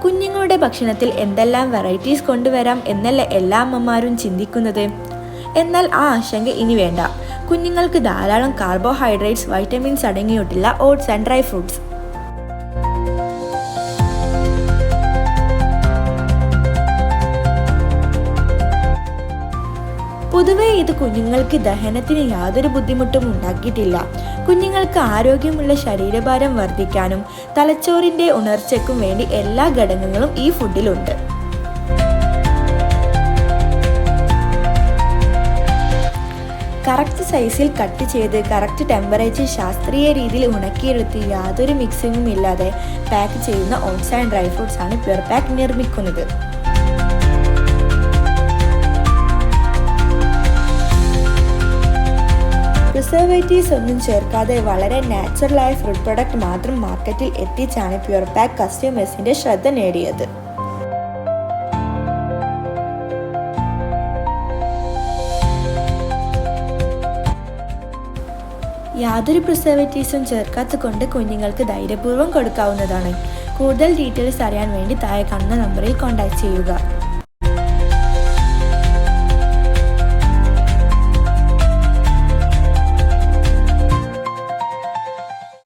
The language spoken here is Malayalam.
കുഞ്ഞുങ്ങളുടെ ഭക്ഷണത്തിൽ എന്തെല്ലാം വെറൈറ്റീസ് കൊണ്ടുവരാം എന്നല്ല എല്ലാ അമ്മമാരും ചിന്തിക്കുന്നത്. എന്നാൽ ആ ആശങ്ക ഇനി വേണ്ട. കുഞ്ഞുങ്ങൾക്ക് ധാരാളം കാർബോഹൈഡ്രേറ്റ്സ്, വൈറ്റമിൻസ് അടങ്ങിയിട്ടുള്ള ഓട്സ് ആൻഡ് ഡ്രൈ ഫ്രൂട്ട്സ്. പൊതുവെ ഇത് കുഞ്ഞുങ്ങൾക്ക് ദഹനത്തിന് യാതൊരു ബുദ്ധിമുട്ടും ഉണ്ടാക്കിയിട്ടില്ല. കുഞ്ഞുങ്ങൾക്ക് ആരോഗ്യമുള്ള ശരീരഭാരം വർദ്ധിക്കാനും തലച്ചോറിന്റെ ഉണർച്ചയ്ക്കും വേണ്ടി എല്ലാ ഘടകങ്ങളും ഈ ഫുഡിലുണ്ട്. കറക്റ്റ് സൈസിൽ കട്ട് ചെയ്ത് കറക്റ്റ് ടെമ്പറേച്ചർ ശാസ്ത്രീയ രീതിയിൽ ഉണക്കിയെടുത്ത് യാതൊരു മിക്സിങ്ങും ഇല്ലാതെ പാക്ക് ചെയ്യുന്ന ഓട്സ് ആൻഡ് ഡ്രൈ ഫ്രൂട്ട്സ് ആണ് പ്യുർ പാക്ക് നിർമ്മിക്കുന്നത്. പ്രിസർവേറ്റീവ്സ് ഒന്നും ചേർക്കാതെ വളരെ നാച്ചുറലായ ഫുഡ് പ്രൊഡക്റ്റ് മാത്രം മാർക്കറ്റിൽ എത്തിച്ചാണ് പ്യുർ പാക്ക് കസ്റ്റമേഴ്സിന്റെ ശ്രദ്ധ നേടിയത്. യാതൊരു പ്രിസർവേറ്റീവ്സും ചേർക്കാത്ത കൊണ്ട് കുഞ്ഞുങ്ങൾക്ക് ധൈര്യപൂർവ്വം കൊടുക്കാവുന്നതാണ്. കൂടുതൽ ഡീറ്റെയിൽസ് അറിയാൻ വേണ്ടി താഴെ കാണുന്ന നമ്പറിൽ കോൺടാക്ട് ചെയ്യുക.